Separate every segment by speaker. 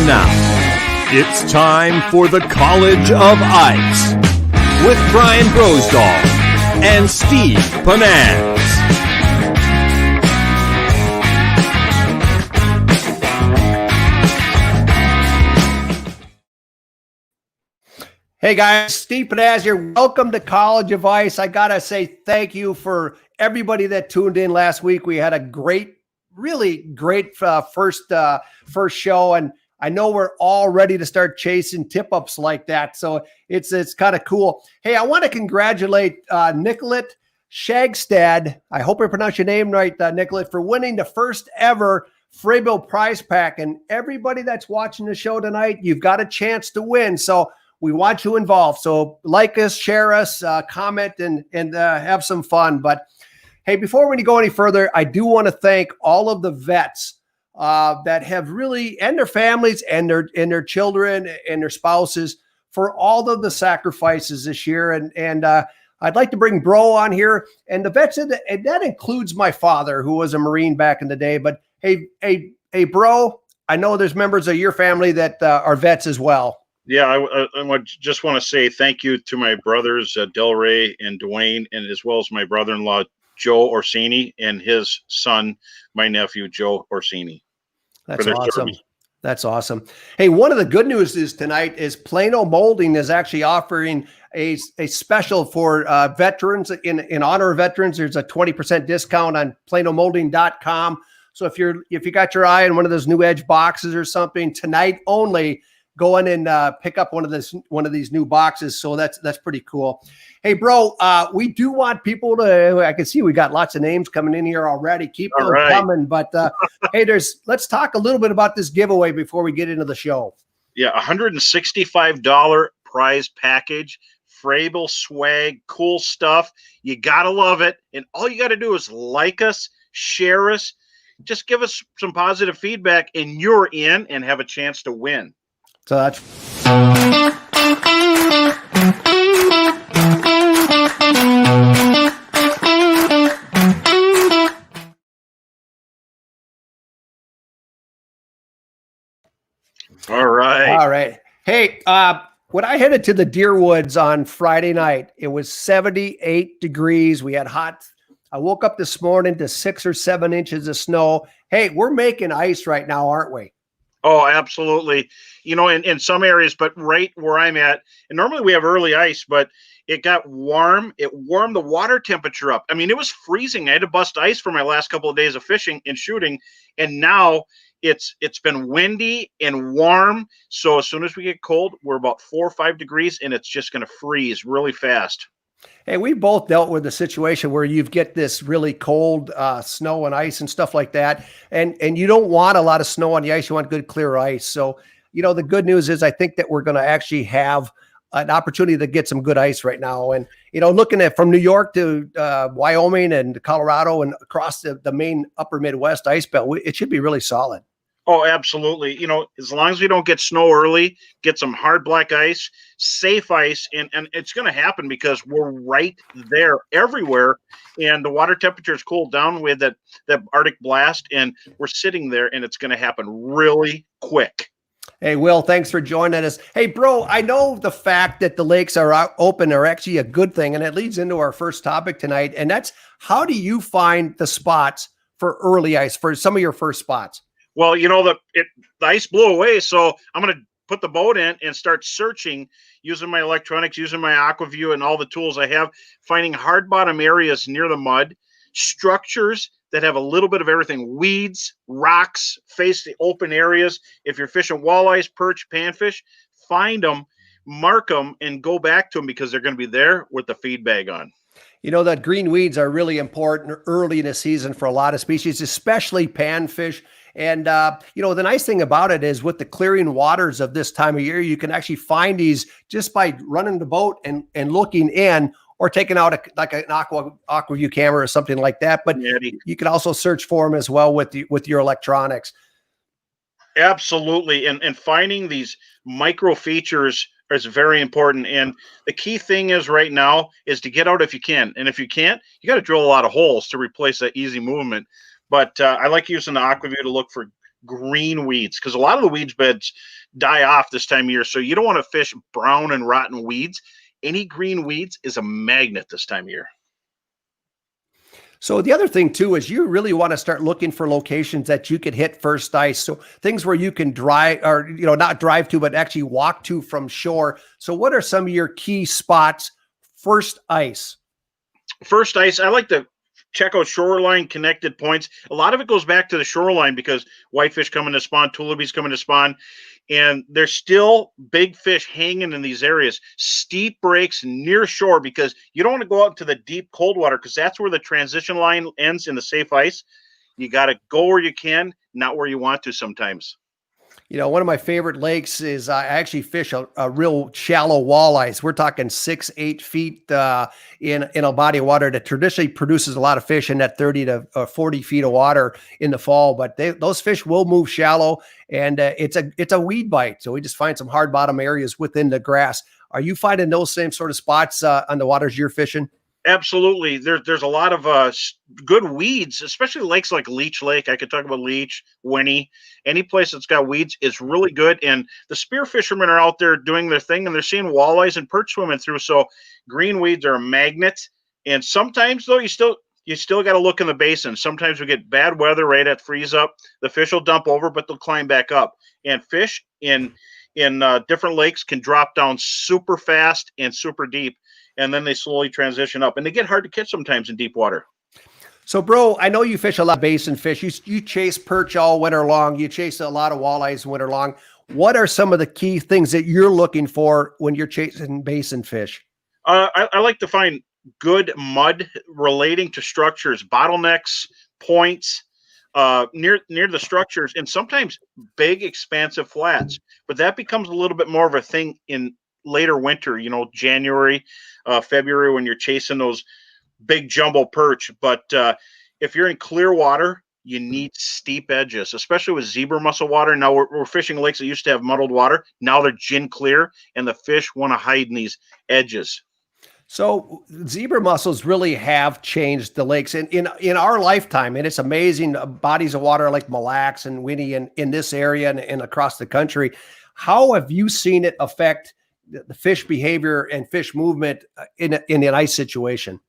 Speaker 1: now, it's time for the College of Ice with Brian Brosdahl and Steve Panaz.
Speaker 2: Hey guys, Steve Panaz here. Welcome to College of Ice. I got to say thank you for everybody that tuned in last week. We had a really great first show, and I know we're all ready to start chasing tip-ups like that. So it's kind of cool. Hey, I want to congratulate Nicolette Shagstad. I hope I pronounced your name right, Nicolette, for winning the first ever Frabill prize pack. And everybody that's watching the show tonight, you've got a chance to win. So we want you involved. So like us, share us, comment, and have some fun. But hey, before we go any further, I do want to thank all of the vets that have really, and their families and their children and their spouses for all of the sacrifices this year. And I'd like to bring Bro on here. And the vets, and that includes my father, who was a Marine back in the day. But hey, Bro, I know there's members of your family that are vets as well.
Speaker 3: Yeah, I just want to say thank you to my brothers, Delray and Dwayne, and as well as my brother-in-law, Joe Orsini, and his son, my nephew, Joe Orsini.
Speaker 2: That's awesome. That's awesome. Hey, one of the good news is tonight is Plano Molding is actually offering a special for veterans in honor of veterans. There's a 20% discount on planomolding.com. So if you got your eye on one of those new Edge boxes or something, tonight only, go in and pick up one of these new boxes. So that's pretty cool. Hey, Bro, we do want people to. I can see we got lots of names coming in here already. Keep them coming. But hey, let's talk a little bit about this giveaway before we get into the show.
Speaker 3: Yeah, $165 prize package, Frabill swag, cool stuff. You gotta love it, and all you got to do is like us, share us, just give us some positive feedback, and you're in and have a chance to win.
Speaker 2: So that's
Speaker 3: all right.
Speaker 2: Hey, when I headed to the Deerwoods on Friday night, it was 78 degrees. We had hot. I woke up this morning to 6 or 7 inches of snow. Hey, we're making ice right now, aren't we?
Speaker 3: Oh, absolutely. You know, in some areas, but right where I'm at, and normally we have early ice, but it got warm. It warmed the water temperature up. I mean, it was freezing. I had to bust ice for my last couple of days of fishing and shooting. And now it's been windy and warm. So as soon as we get cold, we're about 4 or 5 degrees, and it's just going to freeze really fast.
Speaker 2: Hey, we both dealt with a situation where you get this really cold snow and ice and stuff like that. And you don't want a lot of snow on the ice. You want good, clear ice. So, you know, the good news is I think that we're going to actually have an opportunity to get some good ice right now. And, you know, looking at from New York to Wyoming and Colorado and across the main upper Midwest ice belt, it should be really solid.
Speaker 3: Oh, absolutely. You know, as long as we don't get snow early, get some hard black ice, safe ice, and it's going to happen because we're right there everywhere. And the water temperature is cooled down with that Arctic blast, and we're sitting there, and it's going to happen really quick.
Speaker 2: Hey, Will, thanks for joining us. Hey, Bro, I know the fact that the lakes are out open are actually a good thing, and it leads into our first topic tonight, and that's how do you find the spots for early ice, for some of your first spots?
Speaker 3: Well, you know, the ice blew away, so I'm going to put the boat in and start searching using my electronics, using my AquaView and all the tools I have, finding hard bottom areas near the mud, structures that have a little bit of everything, weeds, rocks, face the open areas. If you're fishing walleyes, perch, panfish, find them, mark them, and go back to them because they're going to be there with the feed bag on.
Speaker 2: You know, that green weeds are really important early in the season for a lot of species, especially panfish. And, you know, the nice thing about it is with the clearing waters of this time of year, you can actually find these just by running the boat and looking in or taking out an AquaView camera or something like that. But you can also search for them as well with your electronics.
Speaker 3: Absolutely. And finding these micro features is very important. And the key thing is right now is to get out if you can. And if you can't, you got to drill a lot of holes to replace that easy movement. But I like using the AquaView to look for green weeds, because a lot of the weeds beds die off this time of year. So you don't want to fish brown and rotten weeds. Any green weeds is a magnet this time of year.
Speaker 2: So the other thing too is you really want to start looking for locations that you could hit first ice. So things where you can drive, or not drive to, but actually walk to from shore. So what are some of your key spots first ice?
Speaker 3: First ice, I like to check out shoreline connected points. A lot of it goes back to the shoreline because whitefish coming to spawn, tullabies coming to spawn, and there's still big fish hanging in these areas. Steep breaks near shore, because you don't want to go out into the deep cold water, because that's where the transition line ends in the safe ice. You got to go where you can, not where you want to sometimes.
Speaker 2: One of my favorite lakes is I actually fish a real shallow walleyes. We're talking 6-8 feet in a body of water that traditionally produces a lot of fish in that 30 to 40 feet of water in the fall. But those fish will move shallow, and it's a weed bite. So we just find some hard bottom areas within the grass. Are you finding those same sort of spots on the waters you're fishing?
Speaker 3: Absolutely. There's a lot of good weeds, especially lakes like Leech Lake. I could talk about Leech, Winnie. Any place that's got weeds is really good. And the spear fishermen are out there doing their thing, and they're seeing walleyes and perch swimming through. So green weeds are a magnet. And sometimes, though, you still got to look in the basin. Sometimes we get bad weather right at freeze up. The fish will dump over, but they'll climb back up. And fish in different lakes can drop down super fast and super deep, and then they slowly transition up, and they get hard to catch sometimes in deep water.
Speaker 2: So, bro, I know you fish a lot of basin fish. You chase perch all winter long. You chase a lot of walleyes winter long. What are some of the key things that you're looking for when you're chasing basin fish?
Speaker 3: I like to find good mud relating to structures, bottlenecks, points, near the structures, and sometimes big, expansive flats. But that becomes a little bit more of a thing in later winter, January, February, when you're chasing those big jumbo perch. But if you're in clear water, you need steep edges, especially with zebra mussel water. Now we're fishing lakes that used to have muddled water. Now they're gin clear, and the fish want to hide in these edges.
Speaker 2: So zebra mussels really have changed the lakes in our lifetime, and it's amazing. Bodies of water like Mille Lacs and Winnie in this area and across the country. How have you seen it affect the fish behavior and fish movement in an ice situation?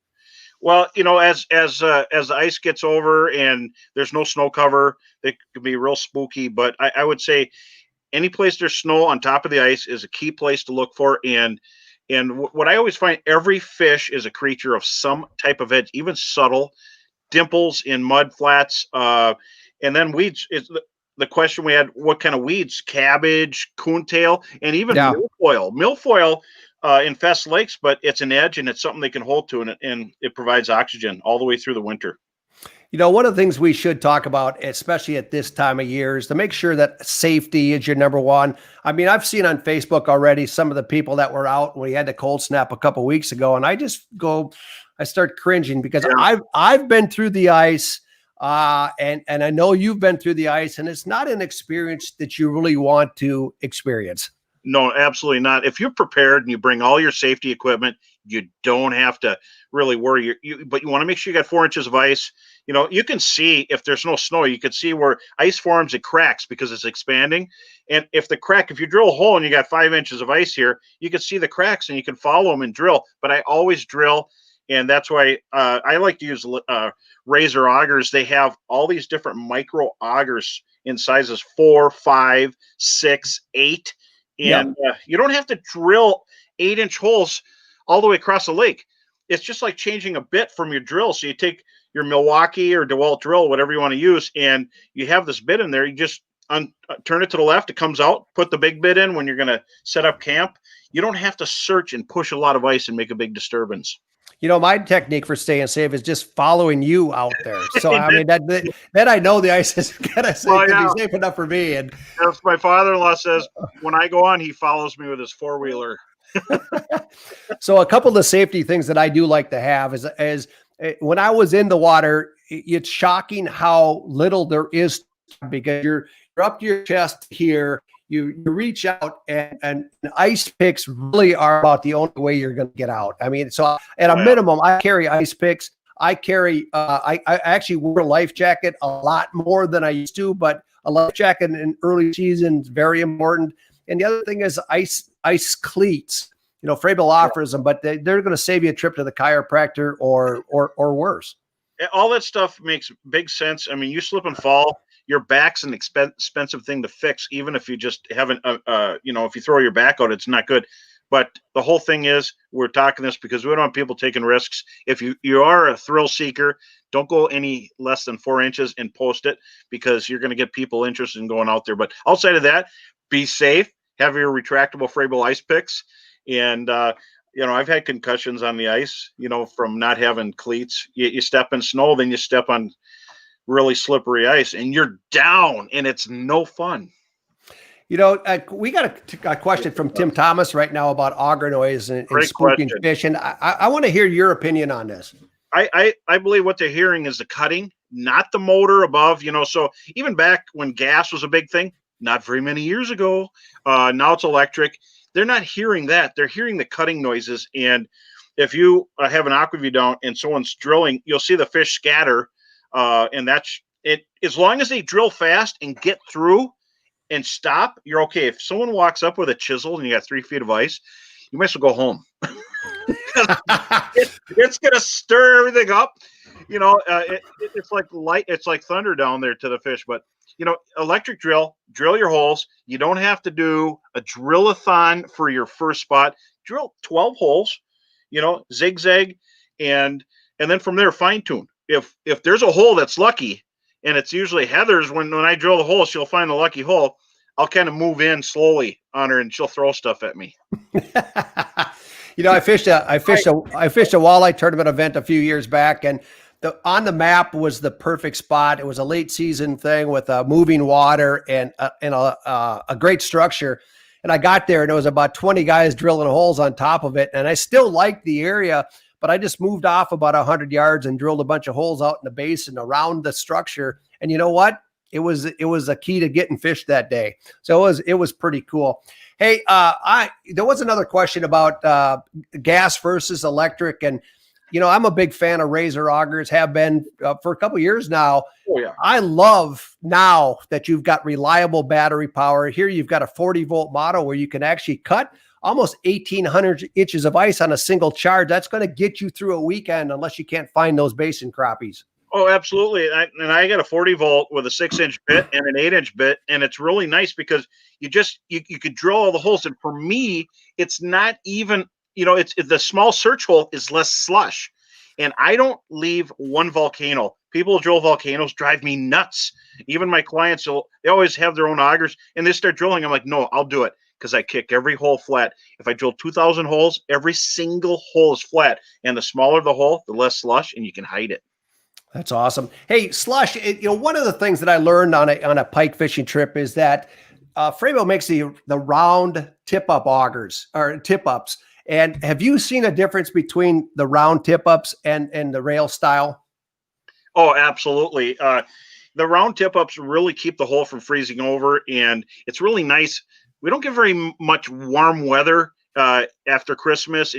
Speaker 3: Well, as the ice gets over and there's no snow cover, it can be real spooky. But I would say any place there's snow on top of the ice is a key place to look for. And what I always find, every fish is a creature of some type of edge, even subtle dimples in mud flats. And then weeds is the question we had: what kind of weeds? Cabbage, coontail, and even milfoil. Milfoil infests lakes, but it's an edge, and it's something they can hold to, and it provides oxygen all the way through the winter.
Speaker 2: One of the things we should talk about, especially at this time of year, is to make sure that safety is your number one. I mean, I've seen on Facebook already some of the people that were out when we had the cold snap a couple of weeks ago, and I start cringing because I've been through the ice, and I know you've been through the ice, and it's not an experience that you really want to experience.
Speaker 3: No, absolutely not. If you're prepared and you bring all your safety equipment, you don't have to really worry. But you want to make sure you got 4 inches of ice. You can see if there's no snow, you can see where ice forms, it cracks because it's expanding. And if you drill a hole and you got 5 inches of ice here, you can see the cracks and you can follow them and drill. But I always drill. And that's why I like to use Razor augers. They have all these different micro augers in sizes 4, 5, 6, 8. And you don't have to drill 8-inch holes all the way across the lake. It's just like changing a bit from your drill. So you take your Milwaukee or DeWalt drill, whatever you want to use, and you have this bit in there. You just turn it to the left. It comes out. Put the big bit in when you're going to set up camp. You don't have to search and push a lot of ice and make a big disturbance.
Speaker 2: My technique for staying safe is just following you out there. So, I mean, that I know the ice is going to be safe enough for me. And
Speaker 3: as my father-in-law says, when I go on, he follows me with his four-wheeler.
Speaker 2: So a couple of the safety things that I do like to have is when I was in the water, it's shocking how little there is, because you're up to your chest here. You reach out, and ice picks really are about the only way you're going to get out. I mean, so at a minimum, I carry ice picks. I carry, I actually wear a life jacket a lot more than I used to, but a life jacket in early season is very important. And the other thing is ice cleats. Frabill offers them, but they're going to save you a trip to the chiropractor or worse.
Speaker 3: All that stuff makes big sense. I mean, you slip and fall, your back's an expensive thing to fix, even if you just haven't, if you throw your back out, it's not good. But the whole thing is, we're talking this because we don't want people taking risks. If you are a thrill seeker, don't go any less than 4 inches and post it, because you're going to get people interested in going out there. But outside of that, be safe, have your retractable Frabill ice picks. And, I've had concussions on the ice, from not having cleats. You step in snow, then you step on really slippery ice and you're down, and it's no fun.
Speaker 2: We got a question from Tim Thomas right now about auger noise and spooking fish. And I want to hear your opinion on this.
Speaker 3: I believe what they're hearing is the cutting, not the motor above, so even back when gas was a big thing, not very many years ago, now it's electric. They're not hearing that. They're hearing the cutting noises. And if you have an aquaview down and someone's drilling, you'll see the fish scatter. And that's it. As long as they drill fast and get through and stop, you're okay. If someone walks up with a chisel and you got 3 feet of ice, you might as well go home. It's going to stir everything up. It's like light. It's like thunder down there to the fish. But, electric drill your holes. You don't have to do a drill-a-thon for your first spot. Drill 12 holes, zigzag, and then from there, fine tune. If there's a hole that's lucky, and it's usually Heather's, when I drill the hole, she'll find the lucky hole. I'll kind of move in slowly on her, and she'll throw stuff at me.
Speaker 2: I fished a walleye tournament event a few years back, and on the map was the perfect spot. It was a late season thing with moving water and a great structure. And I got there, and there was about 20 guys drilling holes on top of it. And I still liked the area, but I just moved off about 100 yards and drilled a bunch of holes out in the basin around the structure. And you know what? It was a key to getting fish that day. So it was pretty cool. Hey, there was another question about gas versus electric, and I'm a big fan of Razor augers, have been for a couple of years now.
Speaker 3: Oh, yeah.
Speaker 2: I love now that you've got reliable battery power. Here you've got a 40-volt model where you can actually cut almost 1,800 inches of ice on a single charge. That's going to get you through a weekend unless you can't find those basin crappies.
Speaker 3: Oh, absolutely. I got a 40-volt with a 6-inch bit and an 8-inch bit, and it's really nice because you could drill all the holes. And for me, it's not even – it's the small search hole is less slush, and I don't leave one volcano. People who drill volcanoes drive me nuts. Even my clients, they always have their own augers, and they start drilling. I'm like, no, I'll do it, because I kick every hole flat. If I drill 2,000 holes, every single hole is flat, and the smaller the hole, the less slush, and you can hide it.
Speaker 2: That's awesome. Hey, slush. One of the things that I learned on a pike fishing trip is that Frabill makes the round tip-up augers or tip-ups. And have you seen a difference between the round tip-ups and the rail style?
Speaker 3: Oh, absolutely. The round tip-ups really keep the hole from freezing over, and it's really nice. We don't get very much warm weather after Christmas.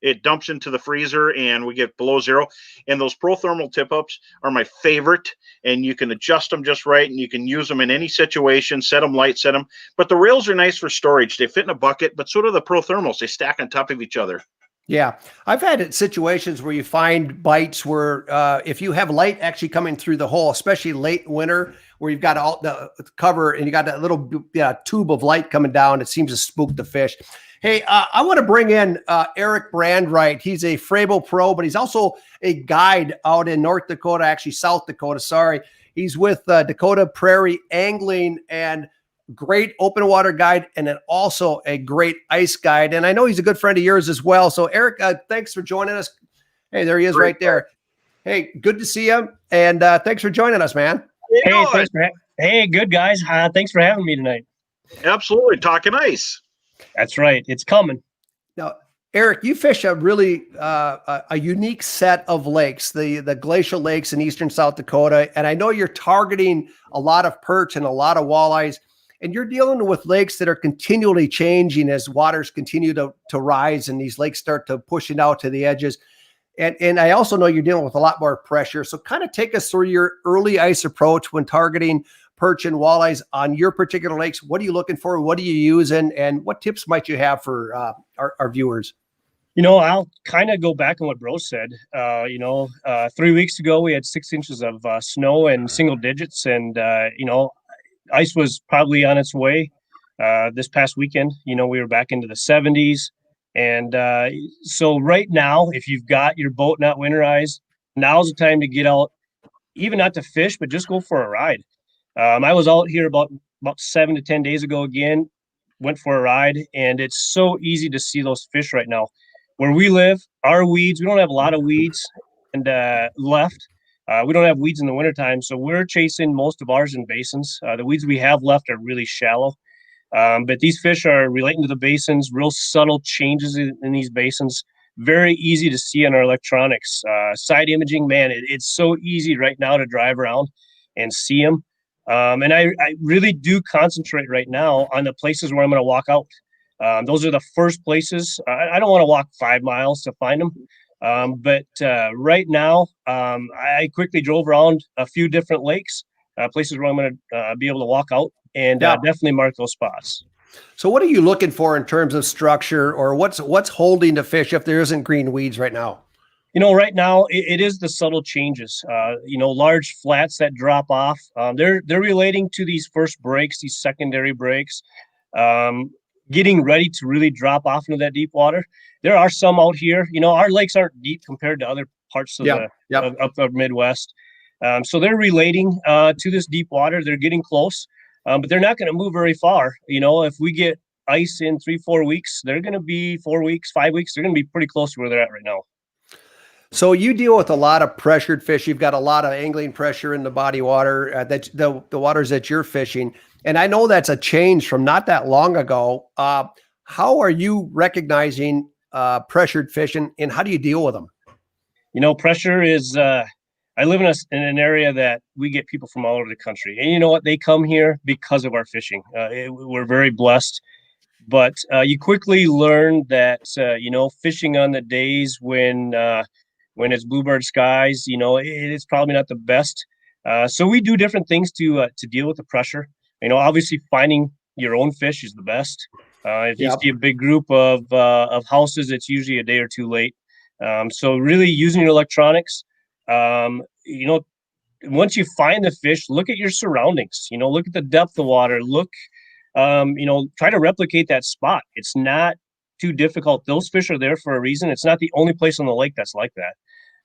Speaker 3: It dumps into the freezer, and we get below zero. And those ProThermal tip-ups are my favorite, and you can adjust them just right, and you can use them in any situation, set them light, set them. But the rails are nice for storage. They fit in a bucket, but so do the ProThermals. They stack on top of each other.
Speaker 2: Yeah. I've had situations where you find bites where if you have light actually coming through the hole, especially late winter, where you've got all the cover and you got that little tube of light coming down, it seems to spook the fish. Hey, I want to bring in Eric Brandwright. He's a Frabill pro, but he's also a guide out in North Dakota, actually South Dakota. Sorry. He's with Dakota Prairie Angling, and great open water guide, and then also a great ice guide. And I know he's a good friend of yours as well. So Eric, thanks for joining us. Hey, there he is right there. Hey, good to see you. And thanks for joining us, man.
Speaker 4: Hey, good guys. Thanks for having me tonight.
Speaker 3: Absolutely. Talking ice.
Speaker 4: That's right. It's coming.
Speaker 2: Now, Eric, you fish a really a unique set of lakes, the glacial lakes in eastern South Dakota. And I know you're targeting a lot of perch and a lot of walleyes, and you're dealing with lakes that are continually changing as waters continue to rise and these lakes start to pushing out to the edges. And I also know you're dealing with a lot more pressure. So kind of take us through your early ice approach when targeting perch and walleyes on your particular lakes. What are you looking for? What do you use? And what tips might you have for our viewers?
Speaker 4: I'll kind of go back on what Bro said. 3 weeks ago, we had 6 inches of snow and single digits. And, ice was probably on its way this past weekend. We were back into the 70s. And so right now, if you've got your boat not winterized, now's the time to get out, even not to fish, but just go for a ride. I was out here about 7 to 10 days ago again, went for a ride, and it's so easy to see those fish right now. Where we live, our weeds, we don't have a lot of weeds and left. We don't have weeds in the wintertime, so we're chasing most of ours in basins. The weeds we have left are really shallow. But these fish are relating to the basins, real subtle changes in these basins. Very easy to see on our electronics. Side imaging, man, it's so easy right now to drive around and see them. And I really do concentrate right now on the places where I'm going to walk out. Those are the first places. I don't want to walk 5 miles to find them. But right now, I quickly drove around a few different lakes, places where I'm going to be able to walk out and definitely mark those spots.
Speaker 2: So what are you looking for in terms of structure, or what's holding the fish if there isn't green weeds right now?
Speaker 4: Right now it is the subtle changes, large flats that drop off. They're relating to these first breaks, these secondary breaks, getting ready to really drop off into that deep water. There are some out here, our lakes aren't deep compared to other parts of the Midwest. So they're relating to this deep water. They're getting close, but they're not going to move very far. If we get ice in 3-4 weeks, they're going to be 4 weeks, 5 weeks. They're going to be pretty close to where they're at right now.
Speaker 2: So you deal with a lot of pressured fish. You've got a lot of angling pressure in the body water, the waters that you're fishing. And I know that's a change from not that long ago. How are you recognizing pressured fish, and how do you deal with them?
Speaker 4: Pressure is, I live in an area that we get people from all over the country. And you know what? They come here because of our fishing. We're very blessed. But you quickly learn that, fishing on the days when it's bluebird skies, it is probably not the best. So we do different things to deal with the pressure. Obviously finding your own fish is the best. If you see a big group of houses, it's usually a day or two late. So really using your electronics, once you find the fish, look at your surroundings, look at the depth of water, try to replicate that spot. It's not too difficult. Those fish are there for a reason. It's not the only place on the lake that's like that.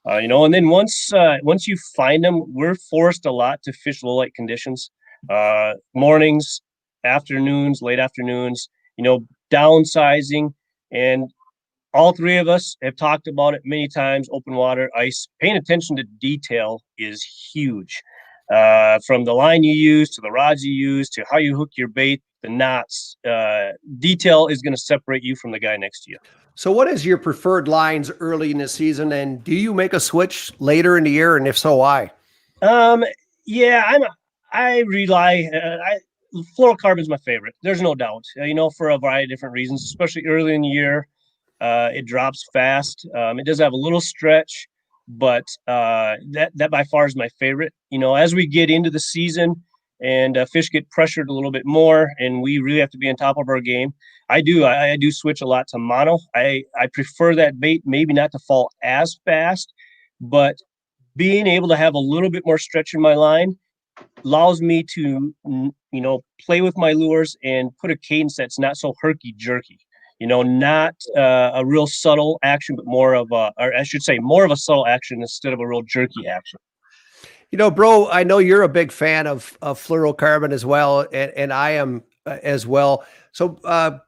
Speaker 4: And then once you find them, we're forced a lot to fish low light conditions, mornings, afternoons, late afternoons, downsizing. And all three of us have talked about it many times. Open water, ice, paying attention to detail is huge. From the line you use to the rods you use to how you hook your bait, the knots, detail is going to separate you from the guy next to you.
Speaker 2: So what is your preferred lines early in the season, and do you make a switch later in the year, and if so, why?
Speaker 4: I rely, fluorocarbon is my favorite. There's no doubt, for a variety of different reasons, especially early in the year. It drops fast. It does have a little stretch, but that by far is my favorite. As we get into the season and fish get pressured a little bit more, and we really have to be on top of our game, I do switch a lot to mono. I prefer that bait maybe not to fall as fast, but being able to have a little bit more stretch in my line allows me to play with my lures and put a cadence that's not so herky-jerky. Not a real subtle action, but more of a subtle action instead of a real jerky action.
Speaker 2: Bro, I know you're a big fan of fluorocarbon as well, and I am as well. So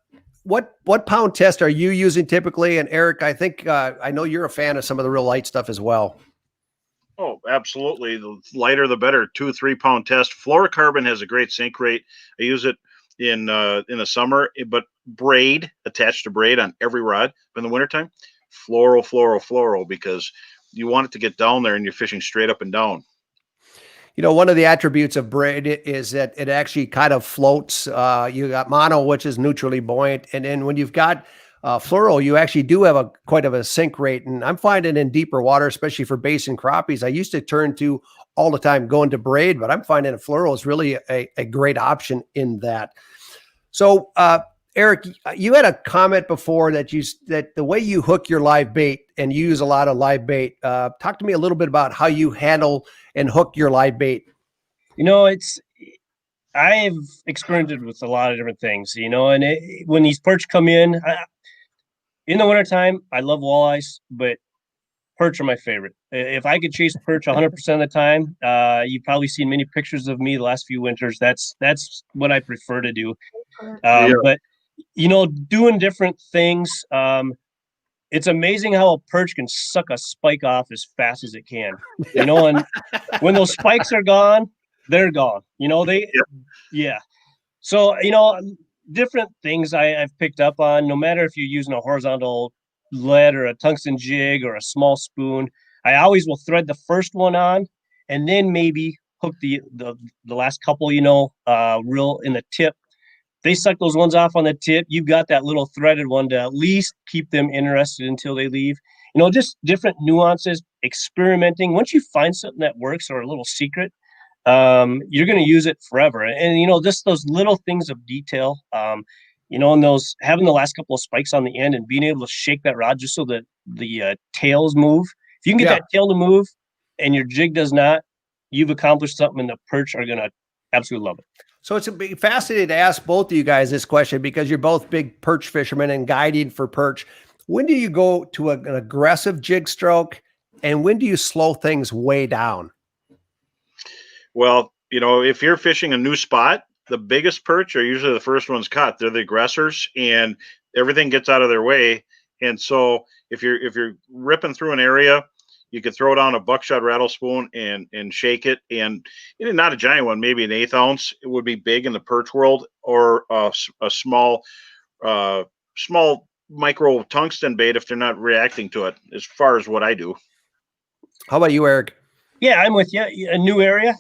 Speaker 2: what pound test are you using typically? And Eric, I think I know you're a fan of some of the real light stuff as well.
Speaker 3: Oh, absolutely. The lighter, the better. 2-3 pound test. Fluorocarbon has a great sink rate. I use it in the summer, but braid, attached to braid on every rod. But in the wintertime, fluoro, because you want it to get down there and you're fishing straight up and down.
Speaker 2: One of the attributes of braid is that it actually kind of floats. You got mono, which is neutrally buoyant. And then when you've got fluoro, you actually do have a quite of a sink rate. And I'm finding in deeper water, especially for bass and crappies, I used to turn to all the time going to braid, but I'm finding a fluoro is really a great option in that. So, Eric, you had a comment before that that the way you hook your live bait, and you use a lot of live bait. Talk to me a little bit about how you handle and hook your live bait.
Speaker 4: I've experimented with a lot of different things, and when these perch come in the wintertime, I love walleyes, but perch are my favorite. If I could chase perch 100% of the time, you've probably seen many pictures of me the last few winters. That's what I prefer to do. But doing different things. It's amazing how a perch can suck a spike off as fast as it can. And when those spikes are gone, they're gone. So different things I've picked up on. No matter if you're using a horizontal lead or a tungsten jig or a small spoon, I always will thread the first one on, and then maybe hook the last couple. Reel in the tip. They suck those ones off on the tip. You've got that little threaded one to at least keep them interested until they leave. Just different nuances, experimenting. Once you find something that works or a little secret, you're going to use it forever. And just those little things of detail, and those having the last couple of spikes on the end and being able to shake that rod just so that the tails move. If you can get that tail to move and your jig does not, you've accomplished something, and the perch are going to absolutely love it.
Speaker 2: So it's fascinating to ask both of you guys this question, because you're both big perch fishermen and guiding for perch. When do you go to an aggressive jig stroke, and when do you slow things way down?
Speaker 3: Well, if you're fishing a new spot, the biggest perch are usually the first ones caught. They're the aggressors, and everything gets out of their way. And so if you're ripping through an area, you could throw down a buckshot rattle spoon and shake it, and not a giant one, maybe an 1/8 ounce. It would be big in the perch world, or a small micro tungsten bait if they're not reacting to it, as far as what I do.
Speaker 2: How about you, Eric?
Speaker 4: Yeah, I'm with you. A new area,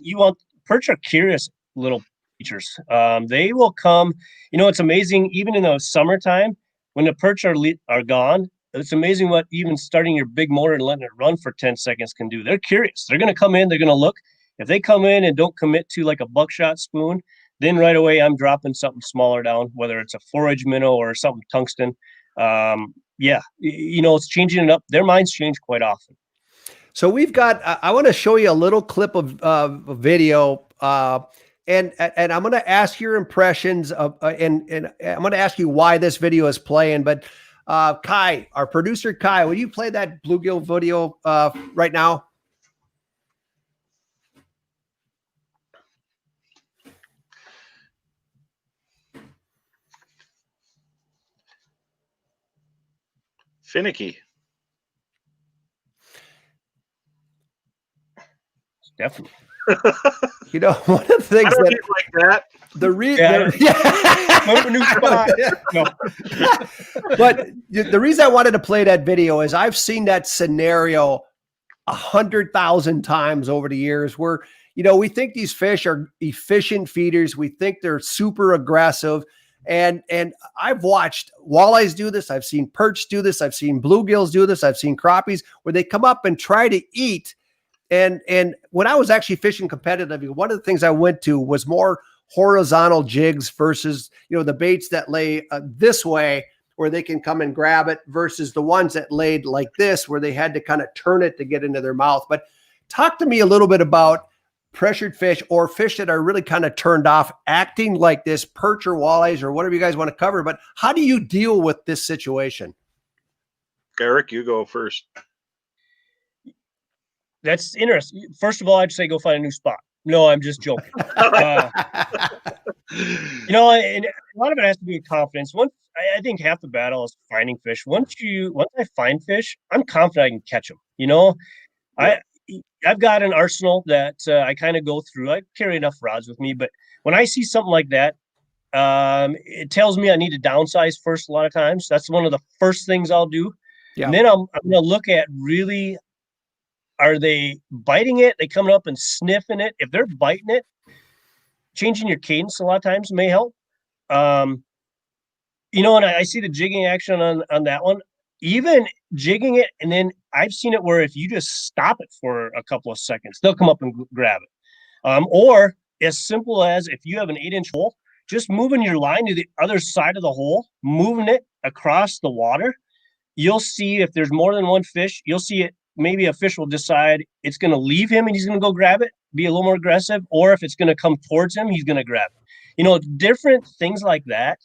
Speaker 4: perch are curious little creatures. They will come. It's amazing, even in the summertime when the perch are gone. It's amazing what even starting your big motor and letting it run for 10 seconds can do. They're curious. They're going to come in. They're going to look. If they come in and don't commit to like a buckshot spoon, then right away I'm dropping something smaller down, whether it's a 4-edge minnow or something tungsten. It's changing it up. Their minds change quite often.
Speaker 2: So we've got, I want to show you a little clip of a video, and I'm going to ask your impressions of, and I'm going to ask you why this video is playing. But Kai, our producer Kai, will you play that bluegill video right now?
Speaker 3: Finicky.
Speaker 4: Definitely.
Speaker 2: One of the things
Speaker 3: I don't eat like that.
Speaker 2: But the reason I wanted to play that video is I've seen that scenario 100,000 times over the years, where we think these fish are efficient feeders. We think they're super aggressive. And I've watched walleyes do this. I've seen perch do this. I've seen bluegills do this. I've seen crappies where they come up and try to eat. And when I was actually fishing competitively, one of the things I went to was more horizontal jigs versus, the baits that lay this way where they can come and grab it, versus the ones that laid like this where they had to kind of turn it to get into their mouth. But talk to me a little bit about pressured fish, or fish that are really kind of turned off, acting like this, perch or walleyes or whatever you guys want to cover. But how do you deal with this situation?
Speaker 3: Eric, you go first.
Speaker 4: That's interesting. First of all, I'd say go find a new spot. No, I'm just joking. And a lot of it has to do with confidence. I think half the battle is finding fish. Once I find fish, I'm confident I can catch them. I've got an arsenal that I kind of go through. I carry enough rods with me, but when I see something like that, it tells me I need to downsize first. A lot of times, that's one of the first things I'll do. Yeah. And then I'm going to look at really, are they biting it? They coming up and sniffing it? If they're biting it, changing your cadence a lot of times may help. and I see the jigging action on that one. Even jigging it, and then I've seen it where if you just stop it for a couple of seconds, they'll come up and grab it. Or as simple as if you have an 8-inch hole, just moving your line to the other side of the hole, moving it across the water, you'll see if there's more than one fish, you'll see it. Maybe a fish will decide it's going to leave him and he's going to go grab it, be a little more aggressive, or if it's going to come towards him, he's going to grab it. Different things like that.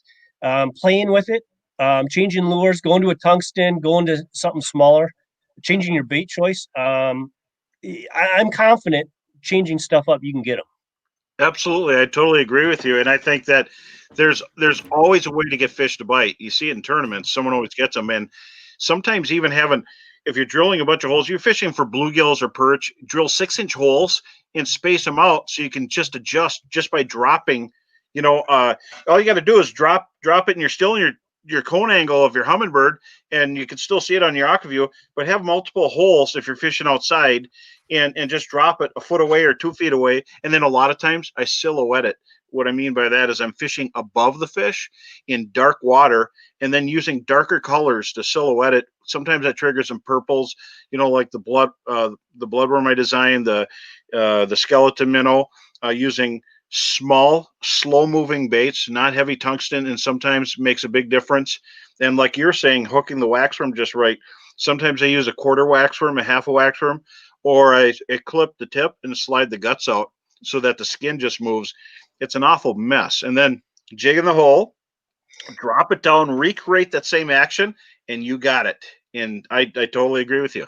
Speaker 4: Playing with it, changing lures, going to a tungsten, going to something smaller, changing your bait choice. I'm confident changing stuff up, you can get them.
Speaker 3: Absolutely. I totally agree with you. And I think that there's always a way to get fish to bite. You see it in tournaments. Someone always gets them. And sometimes even if you're drilling a bunch of holes, you're fishing for bluegills or perch, drill 6-inch holes and space them out so you can just adjust just by dropping. All you got to do is drop it, and you're still in your cone angle of your hummingbird, and you can still see it on your AquaView, but have multiple holes if you're fishing outside, and just drop it a foot away or 2 feet away. And then a lot of times I silhouette it. What I mean by that is I'm fishing above the fish in dark water and then using darker colors to silhouette it. Sometimes that triggers some purples, like the bloodworm I designed, the skeleton minnow, using small, slow-moving baits, not heavy tungsten, and sometimes makes a big difference. And like you're saying, hooking the waxworm just right. Sometimes I use a quarter waxworm, a half a waxworm, or I clip the tip and slide the guts out so that the skin just moves. It's an awful mess. And then jig in the hole, drop it down, recreate that same action, and you got it. And I totally agree with you.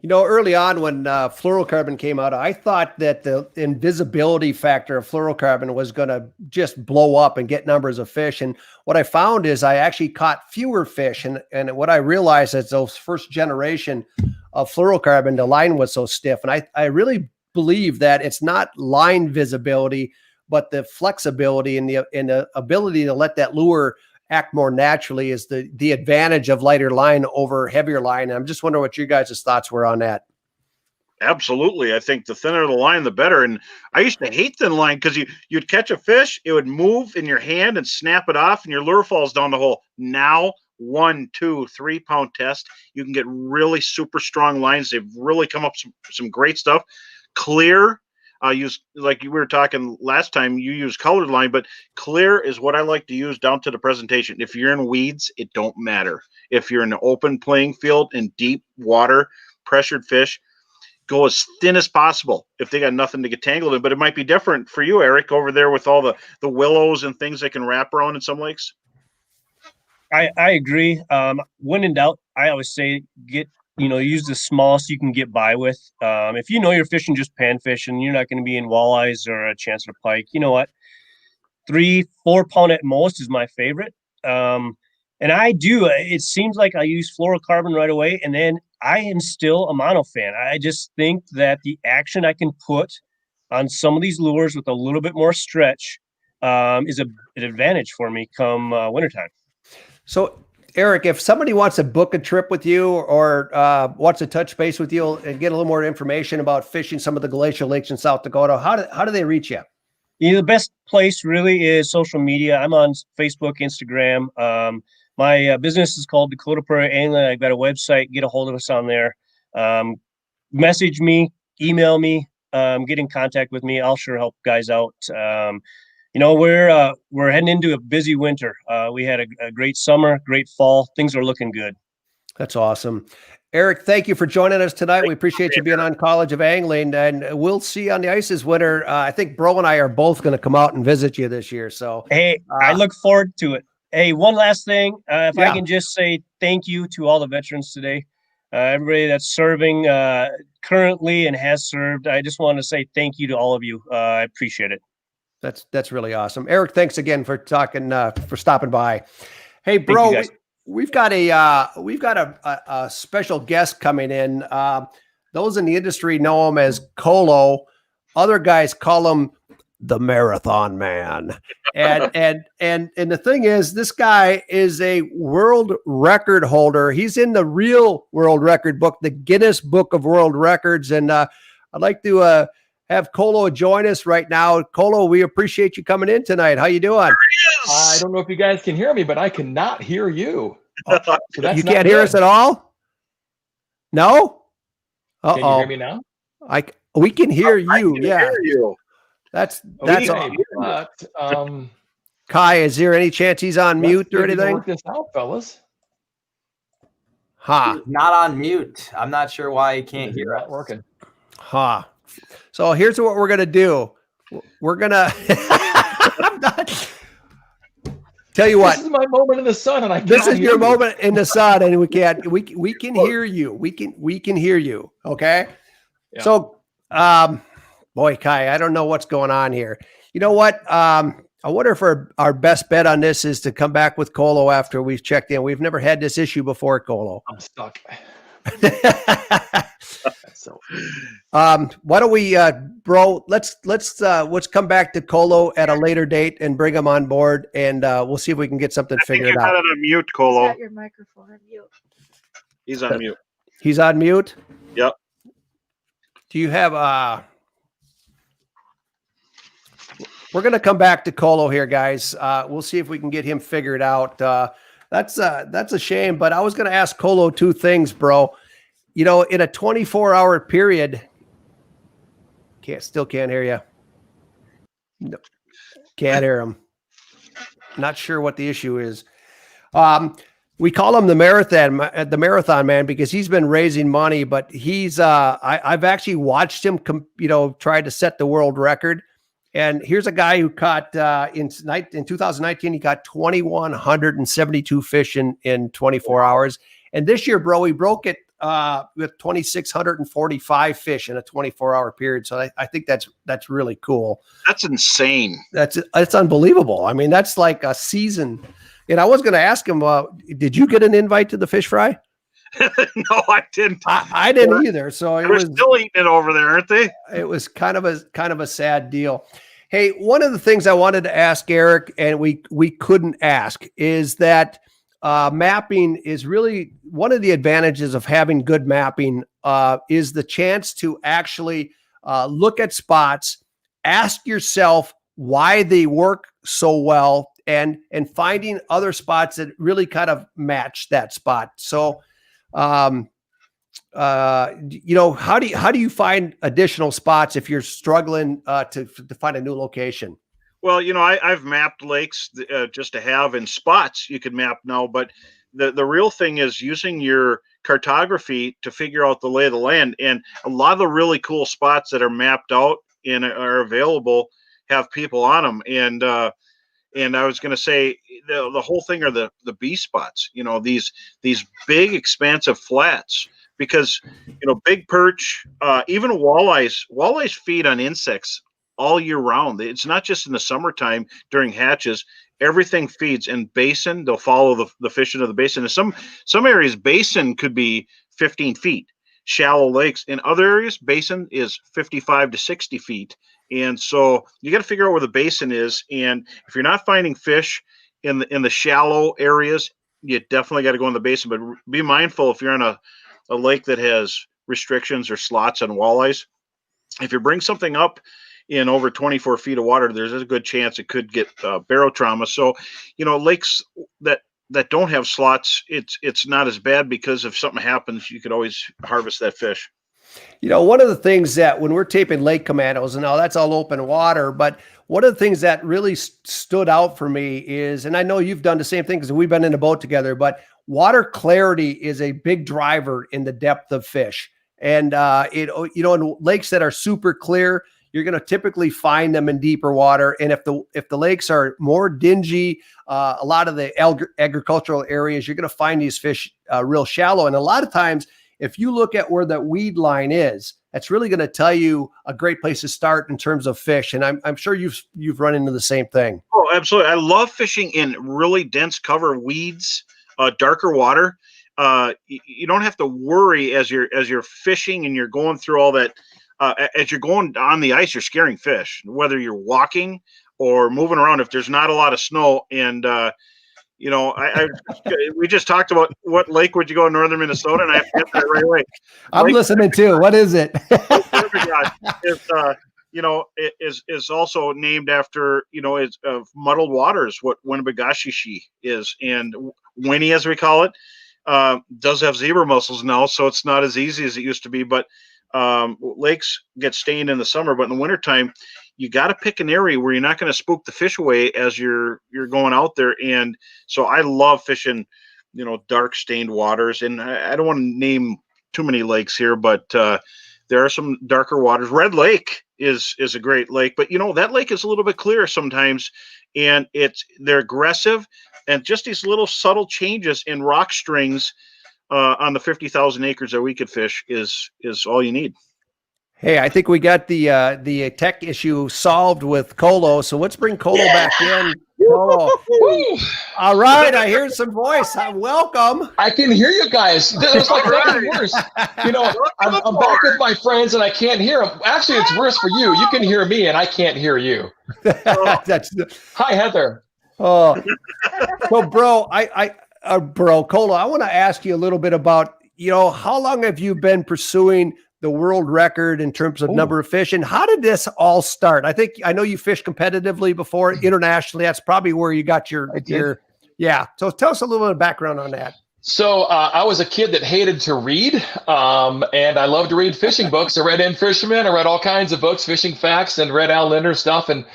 Speaker 2: Early on when fluorocarbon came out, I thought that the invisibility factor of fluorocarbon was going to just blow up and get numbers of fish. And what I found is I actually caught fewer fish. And what I realized is those first generation of fluorocarbon, the line was so stiff. And I really believe that it's not line visibility, but the flexibility and the ability to let that lure act more naturally is the advantage of lighter line over heavier line. And I'm just wondering what you guys' thoughts were on that.
Speaker 3: Absolutely. I think the thinner the line, the better. And I used to hate thin line because you'd catch a fish, it would move in your hand and snap it off, and your lure falls down the hole. Now, 1, 2, 3 pound test, you can get really super strong lines. They've really come up some great stuff. Clear. Use, like we were talking last time, you use colored line, but clear is what I like to use down to the presentation. If you're in weeds, it don't matter. If you're in an open playing field in deep water, pressured fish, go as thin as possible if they got nothing to get tangled in. But it might be different for you, Eric, over there with all the willows and things that can wrap around in some lakes.
Speaker 4: I agree. When in doubt, I always say use the smallest you can get by with. If you're fishing just panfish and you're not going to be in walleyes or a chance at a pike, you know what? 3-4 pound at most is my favorite. And it seems like I use fluorocarbon right away. And then I am still a mono fan. I just think that the action I can put on some of these lures with a little bit more stretch is an advantage for me come wintertime.
Speaker 2: So Eric, if somebody wants to book a trip with you or wants to touch base with you and get a little more information about fishing some of the glacial lakes in South Dakota, how do they reach you?
Speaker 4: The best place really is social media. I'm on Facebook, Instagram. My business is called Dakota Prairie Angling. I've got a website. Get a hold of us on there. Message me, email me, get in contact with me. I'll sure help guys out. We're heading into a busy winter. We had a great summer, great fall. Things are looking good.
Speaker 2: That's awesome. Eric, thank you for joining us tonight. We appreciate you being on College of Angling, and we'll see you on the ice this winter. I think Bro and I are both going to come out and visit you this year. So,
Speaker 4: hey, I look forward to it. Hey, one last thing. I can just say thank you to all the veterans today. Everybody that's serving currently and has served. I just want to say thank you to all of you. I appreciate it.
Speaker 2: That's really awesome. Eric, thanks again for stopping by. Hey, Bro, we've got a special guest coming in. Those in the industry know him as Colo. Other guys call him the Marathon Man. And the thing is, this guy is a world record holder. He's in the real world record book, the Guinness Book of World Records. And I'd like to have Colo join us right now. Colo, we appreciate you coming in tonight. How you doing?
Speaker 3: Yes.
Speaker 5: I don't know if you guys can hear me, but I cannot hear you. So that's
Speaker 2: You
Speaker 5: not
Speaker 2: can't hear us
Speaker 5: good.
Speaker 2: at all? No?
Speaker 5: Can you
Speaker 2: Uh-oh.
Speaker 5: hear me now?
Speaker 2: We can hear
Speaker 3: I
Speaker 2: you.
Speaker 3: can
Speaker 2: Yeah.
Speaker 3: hear you.
Speaker 2: That's
Speaker 5: Okay,
Speaker 2: all.
Speaker 5: but
Speaker 2: Kai, is there any chance he's on
Speaker 5: let's
Speaker 2: mute
Speaker 5: see
Speaker 2: or
Speaker 5: if we can
Speaker 2: anything?
Speaker 5: work this out, fellas.
Speaker 2: Ha.
Speaker 6: He's not on mute. I'm not sure why he can't
Speaker 5: This is
Speaker 6: hear
Speaker 5: not
Speaker 6: us.
Speaker 5: working.
Speaker 2: Ha. So here's what we're gonna do. We're gonna tell you what.
Speaker 5: This is my moment in the sun, and I
Speaker 2: This
Speaker 5: can't
Speaker 2: is
Speaker 5: hear
Speaker 2: your
Speaker 5: you.
Speaker 2: moment in the sun, and we can hear you. We can hear you. Okay.
Speaker 5: Yeah.
Speaker 2: So, boy, Kai, I don't know what's going on here. You know what? I wonder if our best bet on this is to come back with Colo after we've checked in. We've never had this issue before, Colo.
Speaker 5: I'm stuck. So
Speaker 2: Why don't we, bro? Let's come back to Colo at a later date and bring him on board, and we'll see if we can get something
Speaker 3: I think
Speaker 2: figured
Speaker 3: you got
Speaker 2: out.
Speaker 3: it on mute,
Speaker 7: He's
Speaker 3: Colo.
Speaker 7: got your microphone on mute.
Speaker 3: He's on mute.
Speaker 2: He's on mute.
Speaker 3: Yep.
Speaker 2: Do you have we're going to come back to Colo here, guys. We'll see if we can get him figured out. That's a shame, but I was going to ask Colo two things, bro. You know, in a 24-hour period, still can't hear you. No, can't hear him. Not sure what the issue is. We call him the marathon man because he's been raising money, but he's I've actually watched him try to set the world record. And here's a guy who caught in 2019, he caught 2,172 fish in 24 hours. And this year, bro, he broke it with 2,645 fish in a 24-hour period. So I think that's really cool.
Speaker 3: That's insane.
Speaker 2: It's unbelievable. I mean, that's like a season. And I was going to ask him, did you get an invite to the fish fry?
Speaker 3: No, I didn't.
Speaker 2: I didn't either. So
Speaker 3: They're still eating it over there, aren't they?
Speaker 2: it was kind of a sad deal. Hey, one of the things I wanted to ask Eric, and we couldn't ask, is that mapping is really one of the advantages of having good mapping is the chance to actually look at spots, ask yourself why they work so well, and finding other spots that really kind of match that spot. So, how do you find additional spots if you're struggling to find a new location?
Speaker 3: Well, I've mapped lakes just to have in spots you could map now, but the real thing is using your cartography to figure out the lay of the land. And a lot of the really cool spots that are mapped out and are available have people on them. And I was going to say the whole thing are the B spots, these big expansive flats, because, big perch, even walleyes feed on insects all year round. It's not just in the summertime during hatches. Everything feeds in basin. They'll follow the fish into the basin. In some areas, basin could be 15 feet. Shallow lakes. In other areas, basin is 55 to 60 feet. And so you got to figure out where the basin is. And if you're not finding fish in the shallow areas, you definitely got to go in the basin. But be mindful if you're on a lake that has restrictions or slots on walleyes. If you bring something up in over 24 feet of water, there's a good chance it could get barotrauma. So, lakes that don't have slots, it's not as bad, because if something happens, you could always harvest that fish.
Speaker 2: One of the things that when we're taping Lake Commandos, and now that's all open water, but one of the things that really stood out for me is, and I know you've done the same thing because we've been in a boat together, but water clarity is a big driver in the depth of fish. And in lakes that are super clear, you're going to typically find them in deeper water. And if the lakes are more dingy, a lot of the agricultural areas, you're going to find these fish real shallow. And a lot of times, if you look at where that weed line is, that's really going to tell you a great place to start in terms of fish. And I'm sure you've run into the same thing.
Speaker 3: Oh, absolutely. I love fishing in really dense cover weeds, darker water. You don't have to worry as you're fishing and you're going through all that. As you're going on the ice, you're scaring fish, whether you're walking or moving around. If there's not a lot of snow, and we just talked about what lake would you go in northern Minnesota, and I have to get that right away.
Speaker 2: I'm listening too. What is it?
Speaker 3: It's it is also named after, it's of muddled waters, what Winnipegashishi is. And Winnie, as we call it, does have zebra mussels now, so it's not as easy as it used to be. But lakes get stained in the summer, but in the wintertime, you got to pick an area where you're not going to spook the fish away as you're going out there. And so I love fishing, dark stained waters. And I don't want to name too many lakes here, but there are some darker waters. Red Lake is a great lake, but that lake is a little bit clearer sometimes, and they're aggressive, and just these little subtle changes in rock strings on the 50,000 acres that we could fish is all you need.
Speaker 2: Hey, I think we got the tech issue solved with Colo, so let's bring Colo back in. Colo. All right, I hear some voice. Welcome.
Speaker 5: I can hear you guys. It's like nothing worse. I'm back with my friends and I can't hear them. Actually, it's worse for you. You can hear me and I can't hear you. Hi, Heather.
Speaker 2: Oh, so bro, bro, Colo, I want to ask you a little bit about, how long have you been pursuing the world record in terms of number of fish, and how did this all start? I know you fished competitively before, internationally. That's probably where you got your. So tell us a little bit of background on that.
Speaker 5: So I was a kid that hated to read, and I loved to read fishing books. I read In Fisherman. I read all kinds of books, fishing facts, and read Al Lindner stuff. And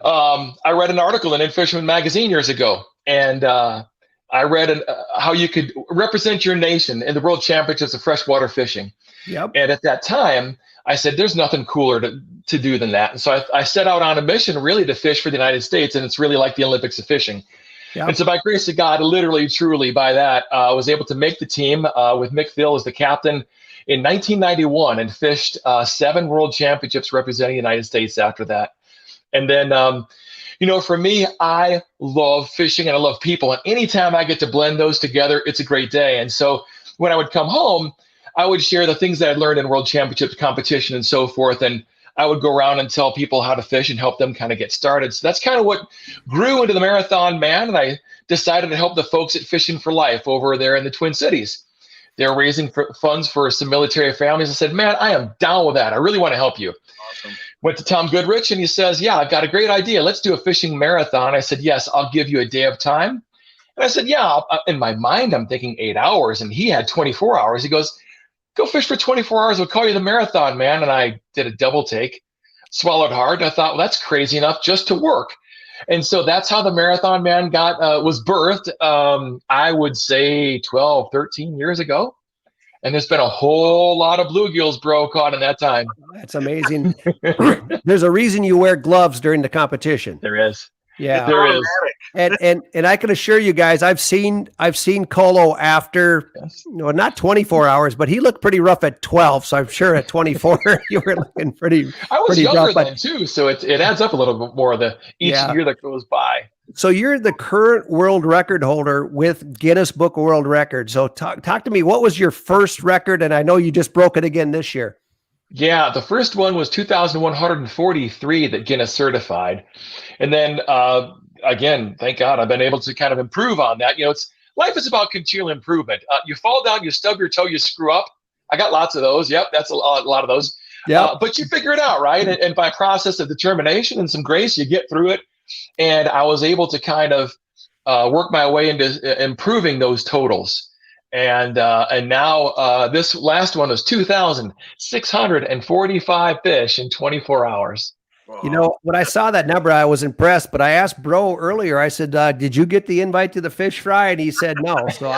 Speaker 5: I read an article in Fisherman magazine years ago, and I read how you could represent your nation in the World Championships of freshwater fishing.
Speaker 2: Yep.
Speaker 5: And at that time, I said, there's nothing cooler to do than that. And so I set out on a mission really to fish for the United States, and it's really like the Olympics of fishing. Yep. And so by grace of God, literally, truly by that, I was able to make the team with Mick Phil as the captain in 1991 and fished 7 world championships representing the United States after that. And then, for me, I love fishing and I love people. And anytime I get to blend those together, it's a great day. And so when I would come home, I would share the things that I learned in world championships competition and so forth. And I would go around and tell people how to fish and help them kind of get started. So that's kind of what grew into the Marathon Man. And I decided to help the folks at Fishing for Life over there in the Twin Cities. They're raising funds for some military families. I said, man, I am down with that. I really want to help you. Awesome. Went to Tom Goodrich and he says, yeah, I've got a great idea. Let's do a fishing marathon. I said, yes, I'll give you a day of time. And I said, yeah, in my mind, I'm thinking 8 hours. And he had 24 hours. He goes, go fish for 24 hours. We'll call you the Marathon Man. And I did a double take, swallowed hard. And I thought, well, that's crazy enough just to work. And so that's how the Marathon Man was birthed, I would say 12, 13 years ago. And there's been a whole lot of bluegills, bro, caught in that time.
Speaker 2: That's amazing. There's a reason you wear gloves during the competition.
Speaker 5: There is.
Speaker 2: Yeah,
Speaker 5: there is.
Speaker 2: And I can assure you guys, I've seen Colo after, not 24 hours, but he looked pretty rough at 12. So I'm sure at 24 you were looking pretty.
Speaker 5: I was
Speaker 2: pretty
Speaker 5: younger
Speaker 2: rough,
Speaker 5: then too, so it adds up a little bit more each year that goes by.
Speaker 2: So you're the current world record holder with Guinness Book of World Records. So talk to me. What was your first record? And I know you just broke it again this year.
Speaker 5: Yeah, the first one was 2,143 that Guinness certified. And then, again, thank God, I've been able to kind of improve on that. Life is about continual improvement. You fall down, you stub your toe, you screw up. I got lots of those. Yep, that's a lot of those. Yeah, but you figure it out, right? And by process of determination and some grace, you get through it. And I was able to kind of work my way into improving those totals. And now this last one was 2,645 fish in 24 hours.
Speaker 2: When I saw that number, I was impressed. But I asked Bro earlier, I said, did you get the invite to the fish fry? And he said no. So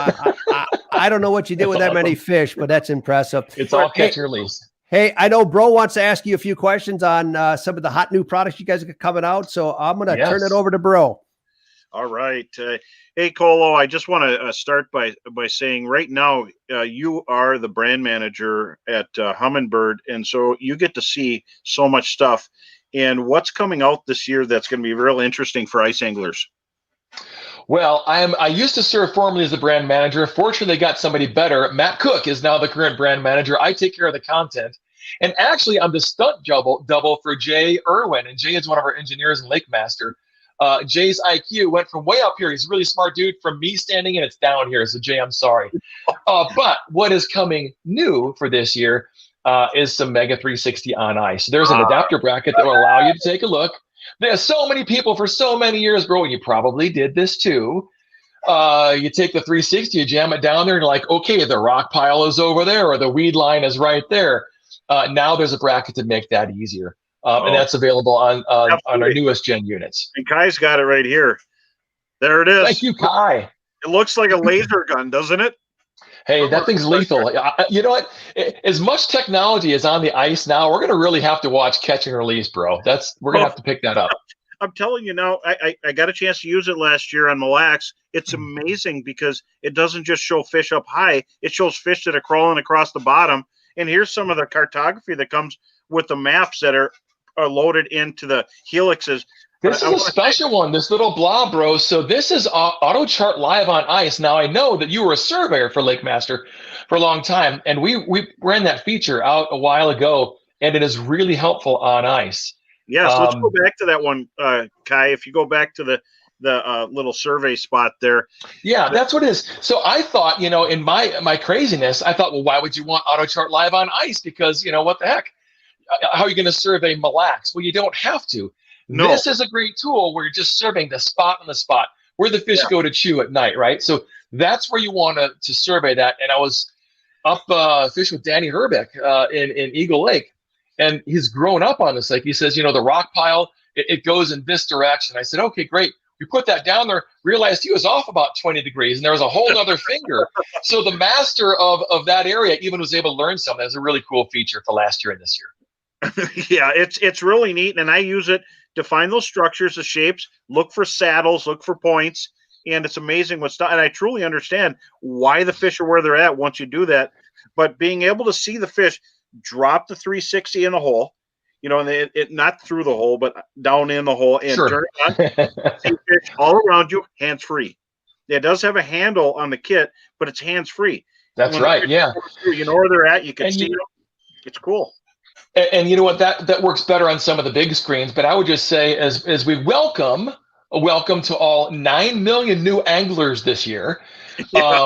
Speaker 2: I don't know what you did with that many fish, but that's impressive.
Speaker 5: It's all catch and release.
Speaker 2: Hey, I know Bro wants to ask you a few questions on some of the hot new products you guys are coming out. So I'm going to turn it over to Bro.
Speaker 3: All right. Hey, Colo, I just want to start by saying right now you are the brand manager at Humminbird, and so you get to see so much stuff. And what's coming out this year that's going to be real interesting for ice anglers?
Speaker 5: Well, I used to serve formerly as the brand manager. Fortunately, they got somebody better. Matt Cook is now the current brand manager. I take care of the content. And actually, I'm the stunt double for Jay Irwin. And Jay is one of our engineers in Lake Master. Jay's IQ went from way up here. He's a really smart dude. From me standing, and it's down here. So Jay, I'm sorry. But what is coming new for this year, is some Mega 360 on ice. There's an adapter bracket that will allow you to take a look. There's so many people for so many years, bro, and you probably did this too. You take the 360, you jam it down there, and you're like, okay, the rock pile is over there, or the weed line is right there. Now there's a bracket to make that easier. And that's available on our newest gen units.
Speaker 3: And Kai's got it right here. There it is.
Speaker 5: Thank you, Kai.
Speaker 3: It looks like a laser gun, doesn't it?
Speaker 5: Hey, that thing's lethal. You know what? As much technology is on the ice now, we're going to really have to watch catch and release, bro. We're going to have to pick that up.
Speaker 3: I'm telling you now, I got a chance to use it last year on Mille Lacs. It's amazing because it doesn't just show fish up high. It shows fish that are crawling across the bottom. And here's some of the cartography that comes with the maps that are loaded into the helixes.
Speaker 5: This is a special one, this little blob, bro. So this is AutoChart Live on Ice. Now, I know that you were a surveyor for Lake Master for a long time, and we ran that feature out a while ago, and it is really helpful on ice.
Speaker 3: Yes, let's go back to that one, Kai. If you go back to the little survey spot there.
Speaker 5: Yeah, that's what it is. So I thought, in my craziness, I thought, well, why would you want AutoChart Live on Ice? Because, what the heck? How are you going to survey Mille Lacs? Well, you don't have to. No. This is a great tool where you're just surveying the spot on the spot where the fish go to chew at night, right? So that's where you want to survey that. And I was up fishing with Danny Herbeck in Eagle Lake, and he's grown up on this lake. He says, the rock pile, it goes in this direction. I said, okay, great. We put that down there, realized he was off about 20 degrees, and there was a whole other finger. So the master of that area even was able to learn something. That's a really cool feature for last year and this year.
Speaker 3: Yeah, it's really neat, and I use it to find those structures, the shapes, look for saddles, look for points, and it's amazing what's done. And I truly understand why the fish are where they're at once you do that. But being able to see the fish drop the 360 in the hole, and it not through the hole, but down in the hole, and turn it on, see fish all around you, hands free. It does have a handle on the kit, but it's hands free.
Speaker 5: That's right. Yeah,
Speaker 3: you know where they're at. You can see them. It's cool.
Speaker 5: And you know what, that works better on some of the big screens. But I would just say, as we welcome to all 9 million new anglers this year,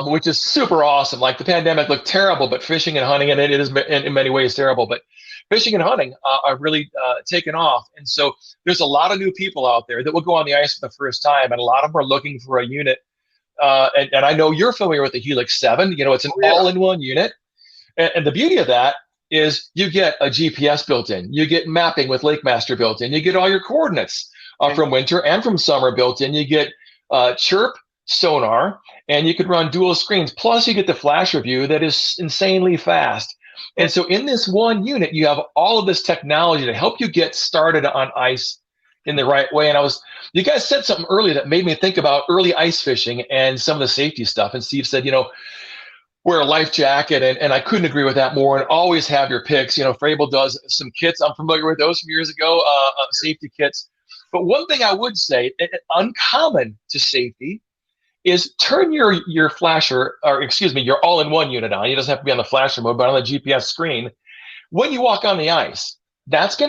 Speaker 5: which is super awesome. Like, the pandemic looked terrible, but fishing and hunting, and it is in many ways terrible, but fishing and hunting are really taken off. And so there's a lot of new people out there that will go on the ice for the first time, and a lot of them are looking for a unit. And I know you're familiar with the Helix 7. It's an all-in-one unit. And the beauty of that is you get a GPS built in, you get mapping with Lake Master built in, you get all your coordinates from winter and from summer built in, you get chirp sonar, and you could run dual screens. Plus you get the flash review that is insanely fast. And so in this one unit, you have all of this technology to help you get started on ice in the right way. And you guys said something earlier that made me think about early ice fishing and some of the safety stuff. And Steve said, wear a life jacket, and I couldn't agree with that more. And always have your picks. Frable does some kits. I'm familiar with those from years ago, safety kits. But one thing I would say, uncommon to safety, is turn your flasher, or excuse me, your all-in-one unit on. It doesn't have to be on the flasher mode, but on the GPS screen when you walk on the ice. That's going